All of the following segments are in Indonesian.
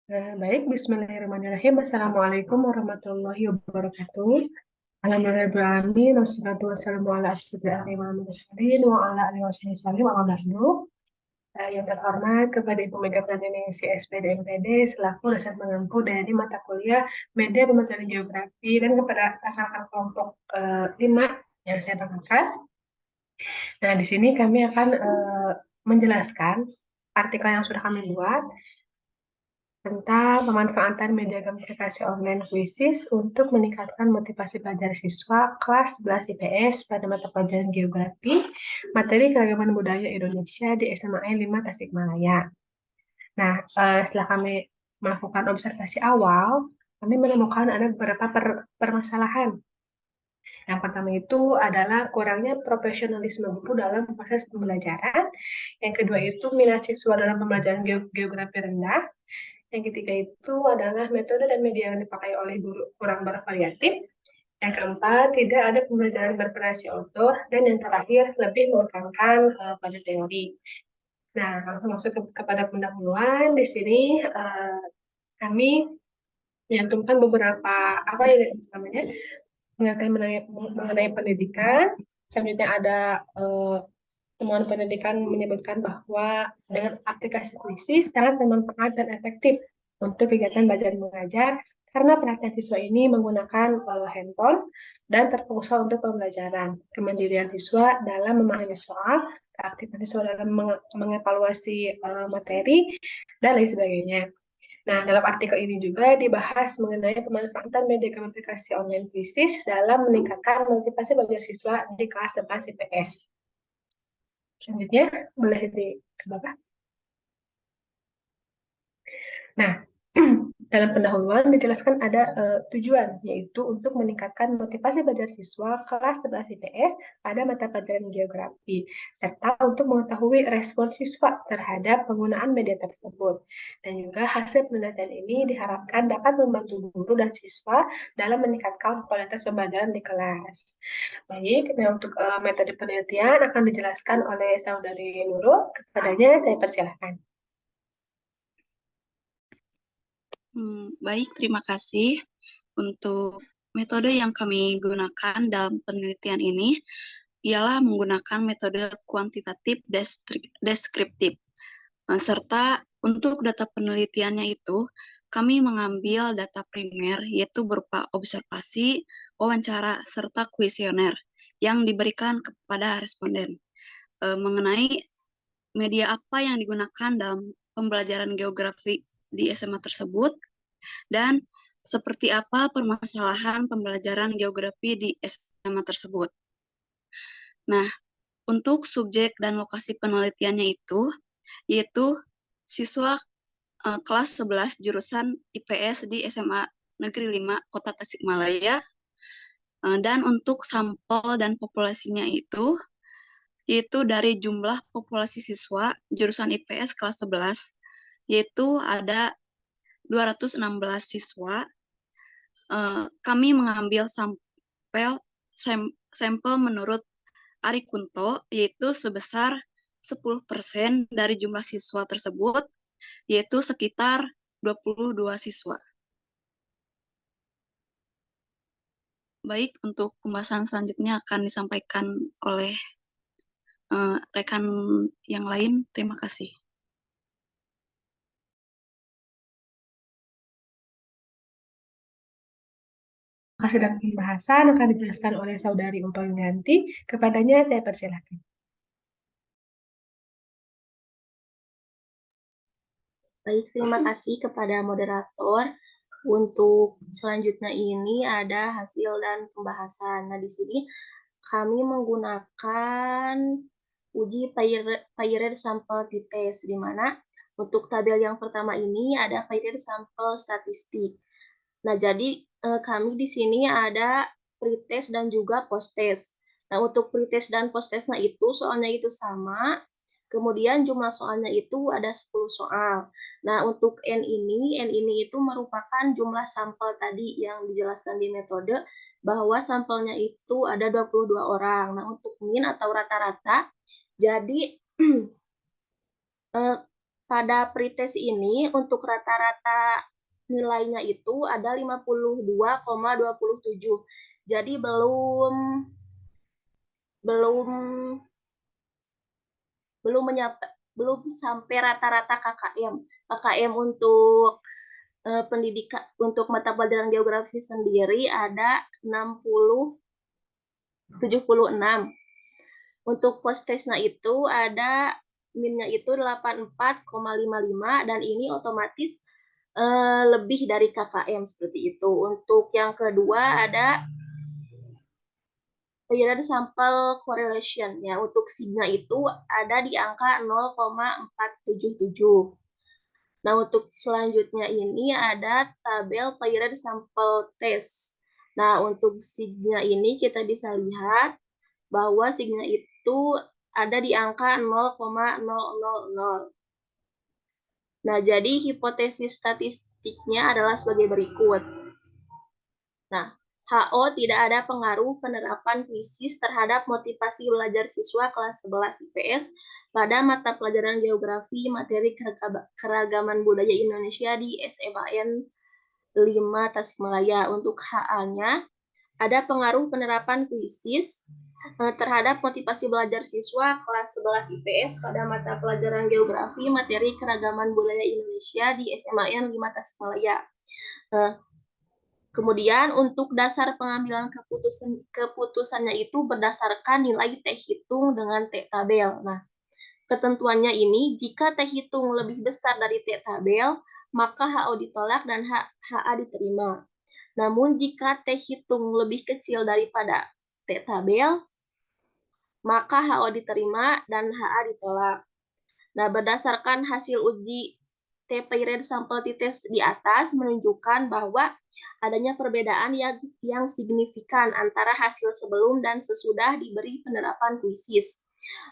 Baik, Bismillahirrahmanirrahim. Assalamualaikum warahmatullahi wabarakatuh. Alhamdulillahirrahmanirrahim. Wassalatu wassalamu ala asyrofil anbiya'i wal mursalin wa ala alihi wasallam wa ba'du. Yang terhormat kepada Ibu Mega Pradhanisi SPD MPD selaku dosen pengampu dari mata kuliah Media Pembelajaran Geografi dan kepada rekan-rekan kelompok 5 yang saya banggakan. Nah, di sini kami akan menjelaskan artikel yang sudah kami buat tentang pemanfaatan media komunikasi online Quizzes untuk meningkatkan motivasi belajar siswa kelas 11 IPS pada mata pelajaran Geografi, materi keragaman budaya Indonesia di SMA 5 Tasikmalaya. Nah, setelah kami melakukan observasi awal, kami menemukan ada beberapa permasalahan. Yang pertama itu adalah kurangnya profesionalisme guru dalam proses pembelajaran. Yang kedua itu minat siswa dalam pembelajaran geografi rendah. Yang ketiga itu adalah metode dan media yang dipakai oleh guru kurang bervariatif. Yang keempat, tidak ada pembelajaran bervariasi outdoor. Dan yang terakhir, lebih menekankan pada teori. Nah, langsung masuk kepada pendahuluan. Di sini kami menyantumkan beberapa apa yang namanya mengenai pendidikan. Selanjutnya ada temuan pendidikan menyebutkan bahwa dengan aplikasi Quizzes sangat bermanfaat dan efektif untuk kegiatan belajar mengajar karena perhatian siswa ini menggunakan handphone dan terfokus untuk pembelajaran. Kemandirian siswa dalam memahami soal, keaktifan siswa dalam mengevaluasi materi, dan lain sebagainya. Nah, dalam artikel ini juga dibahas mengenai pemanfaatan media komunikasi online Quizzes dalam meningkatkan motivasi belajar siswa di kelas 11 IPS. Selanjutnya, boleh ke Bapak. Nah, dalam pendahuluan dijelaskan ada tujuan, yaitu untuk meningkatkan motivasi belajar siswa kelas 11 IPS pada mata pelajaran geografi, serta untuk mengetahui respon siswa terhadap penggunaan media tersebut. Dan juga hasil penelitian ini diharapkan dapat membantu guru dan siswa dalam meningkatkan kualitas pembelajaran di kelas. Baik, nah untuk metode penelitian akan dijelaskan oleh Saudari Nurul. Kepadanya saya persilahkan. Baik, terima kasih. Untuk metode yang kami gunakan dalam penelitian ini ialah menggunakan metode kuantitatif deskriptif. Serta untuk data penelitiannya itu, kami mengambil data primer, yaitu berupa observasi, wawancara, serta kuesioner yang diberikan kepada responden. Mengenai media apa yang digunakan dalam pembelajaran geografi di SMA tersebut, dan seperti apa permasalahan pembelajaran geografi di SMA tersebut. Nah, untuk subjek dan lokasi penelitiannya itu, yaitu siswa kelas 11 jurusan IPS di SMA Negeri 5 Kota Tasikmalaya, dan untuk sampel dan populasinya itu, yaitu dari jumlah populasi siswa jurusan IPS kelas 11, yaitu ada 216 siswa. Kami mengambil sampel menurut Ari Kunto, yaitu sebesar 10% dari jumlah siswa tersebut, yaitu sekitar 22 siswa. Baik, untuk pembahasan selanjutnya akan disampaikan oleh rekan yang lain. Terima kasih. Kasih dan pembahasan akan dijelaskan oleh Saudari Umpangganti. Kepadanya saya persilakan. Baik, terima kasih kepada moderator. Untuk selanjutnya ini ada hasil dan pembahasan. Nah, di sini kami menggunakan uji Paired Sample T-Test, di mana untuk tabel yang pertama ini ada Paired Sample Statistik. Nah, jadi kami di sini ada pretest dan juga post-test. Nah, untuk pretest dan post-testnya itu soalnya itu sama. Kemudian jumlah soalnya itu ada 10 soal. Nah, untuk N ini itu merupakan jumlah sampel tadi yang dijelaskan di metode bahwa sampelnya itu ada 22 orang. Nah, untuk min atau rata-rata, jadi Pada pretest ini untuk rata-rata nilainya itu ada 52,27. Jadi belum sampai rata-rata KKM. KKM untuk pendidikan untuk mata pelajaran geografi sendiri ada 76. Untuk post-testnya itu ada minnya itu 84,55 dan ini otomatis lebih dari KKM seperti itu. Untuk yang kedua ada penyerahan sampel correlation ya. Untuk sigma itu ada di angka 0,477. Nah, untuk selanjutnya ini ada tabel penyerahan sampel tes. Nah, untuk sigma ini kita bisa lihat bahwa sigma itu ada di angka 0,000. Nah, jadi hipotesis statistiknya adalah sebagai berikut. Nah, HO tidak ada pengaruh penerapan kuisis terhadap motivasi belajar siswa kelas 11 IPS pada mata pelajaran geografi materi keragaman budaya Indonesia di SMAN 5 Tasikmalaya. Untuk HA-nya, ada pengaruh penerapan kuisis terhadap motivasi belajar siswa kelas 11 IPS pada mata pelajaran geografi materi keragaman budaya Indonesia di SMAN 5 Tasikmalaya. Kemudian untuk dasar pengambilan keputusannya itu berdasarkan nilai T hitung dengan T tabel. Nah, ketentuannya ini jika T hitung lebih besar dari T tabel, maka HO ditolak dan HA diterima. Namun jika T hitung lebih kecil daripada T tabel, maka HO diterima dan HA ditolak. Nah, berdasarkan hasil uji TP-RED sampel tites di atas menunjukkan bahwa adanya perbedaan yang signifikan antara hasil sebelum dan sesudah diberi penerapan kuisis.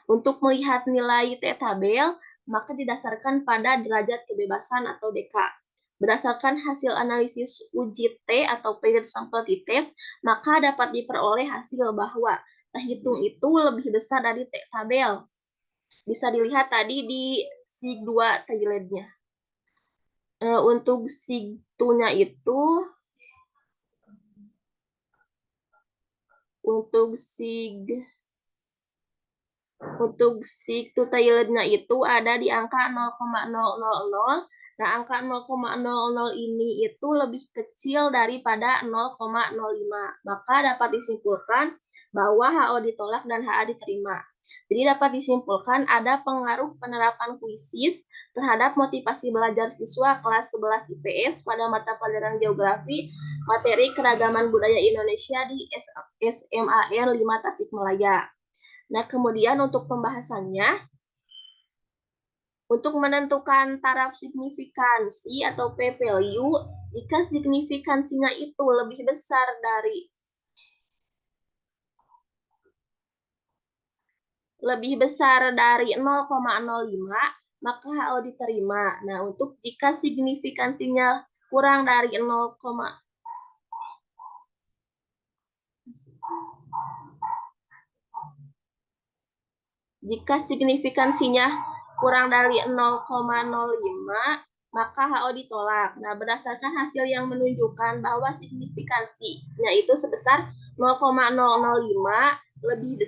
Untuk melihat nilai T-tabel, maka didasarkan pada derajat kebebasan atau DK. Berdasarkan hasil analisis uji T atau period sampel tites, maka dapat diperoleh hasil bahwa hitung itu lebih besar dari T-tabel. Bisa dilihat tadi di SIG 2 Thailand-nya. Untuk SIG 2-nya itu untuk SIG 2 Thailand-nya itu ada di angka 0,000. Nah, angka 0,00 ini itu lebih kecil daripada 0,05. Maka dapat disimpulkan bahwa HO ditolak dan HA diterima. Jadi dapat disimpulkan ada pengaruh penerapan kuisis terhadap motivasi belajar siswa kelas 11 IPS pada mata pelajaran geografi materi keragaman budaya Indonesia di SMAN 5 Tasikmalaya. Nah, kemudian untuk pembahasannya, untuk menentukan taraf signifikansi atau p-value, jika signifikansinya itu lebih besar dari 0,05, maka HO diterima. Nah, untuk jika signifikansinya kurang dari 0, jika signifikansinya kurang dari 0,05, maka HO ditolak. Nah, berdasarkan hasil yang menunjukkan bahwa signifikansinya itu sebesar 0,005 lebih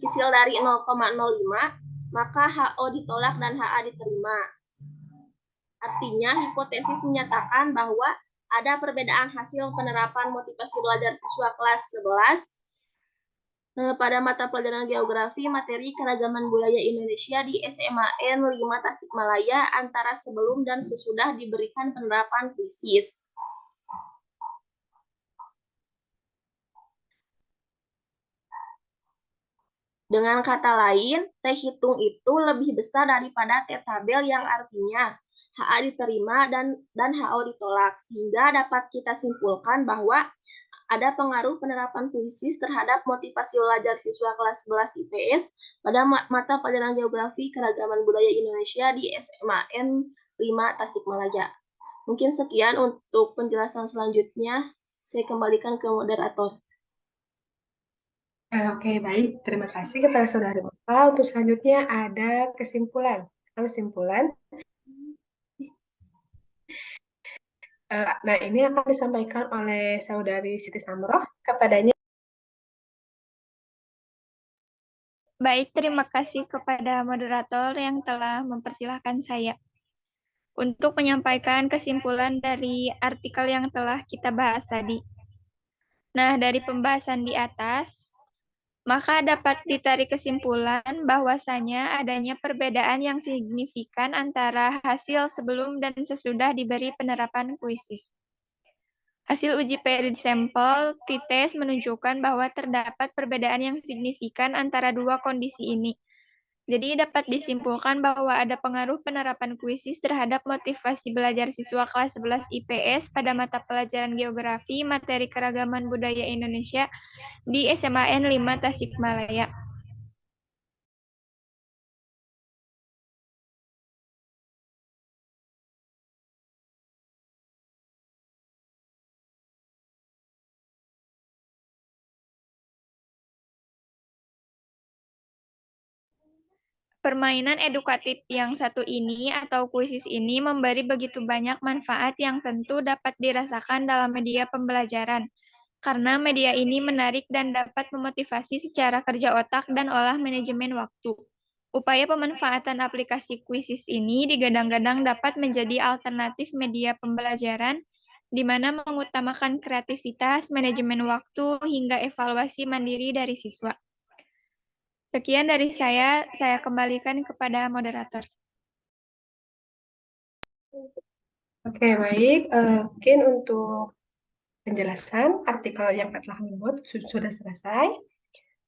kecil dari 0,05, maka HO ditolak dan HA diterima. Artinya, hipotesis menyatakan bahwa ada perbedaan hasil penerapan motivasi belajar siswa kelas 11 pada mata pelajaran geografi materi keragaman budaya Indonesia di SMAN 5 Tasikmalaya antara sebelum dan sesudah diberikan penerapan kuisis. Dengan kata lain, T hitung itu lebih besar daripada T tabel yang artinya HA diterima dan HO ditolak, sehingga dapat kita simpulkan bahwa ada pengaruh penerapan kuisis terhadap motivasi belajar siswa kelas 11 IPS pada mata pelajaran geografi keragaman budaya Indonesia di SMAN 5 Tasikmalaya. Mungkin sekian untuk penjelasan selanjutnya. Saya kembalikan ke moderator. Oke, baik. Terima kasih kepada Saudari Bapak. Untuk selanjutnya ada kesimpulan kesimpulan. Nah, ini akan disampaikan oleh Saudari Siti Samroh kepadanya. Baik, terima kasih kepada moderator yang telah mempersilahkan saya untuk menyampaikan kesimpulan dari artikel yang telah kita bahas tadi. Nah, dari pembahasan di atas, maka dapat ditarik kesimpulan bahwasanya adanya perbedaan yang signifikan antara hasil sebelum dan sesudah diberi penerapan kuisis. Hasil uji peri sampel t-test menunjukkan bahwa terdapat perbedaan yang signifikan antara dua kondisi ini. Jadi dapat disimpulkan bahwa ada pengaruh penerapan kuisis terhadap motivasi belajar siswa kelas 11 IPS pada mata pelajaran geografi materi keragaman budaya Indonesia di SMAN 5 Tasikmalaya. Permainan edukatif yang satu ini atau kuisis ini memberi begitu banyak manfaat yang tentu dapat dirasakan dalam media pembelajaran. Karena media ini menarik dan dapat memotivasi secara kerja otak dan olah manajemen waktu. Upaya pemanfaatan aplikasi kuisis ini digadang-gadang dapat menjadi alternatif media pembelajaran di mana mengutamakan kreativitas, manajemen waktu, hingga evaluasi mandiri dari siswa. Sekian dari saya kembalikan kepada moderator. Oke, baik. Mungkin untuk penjelasan artikel yang telah membuat sudah selesai.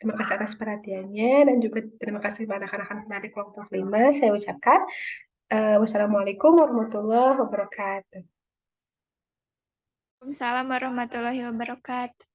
Terima kasih atas perhatiannya dan juga terima kasih kepada anak-anak dari kelompok 5. Saya ucapkan wassalamualaikum warahmatullahi wabarakatuh. Waalaikumsalam warahmatullahi wabarakatuh.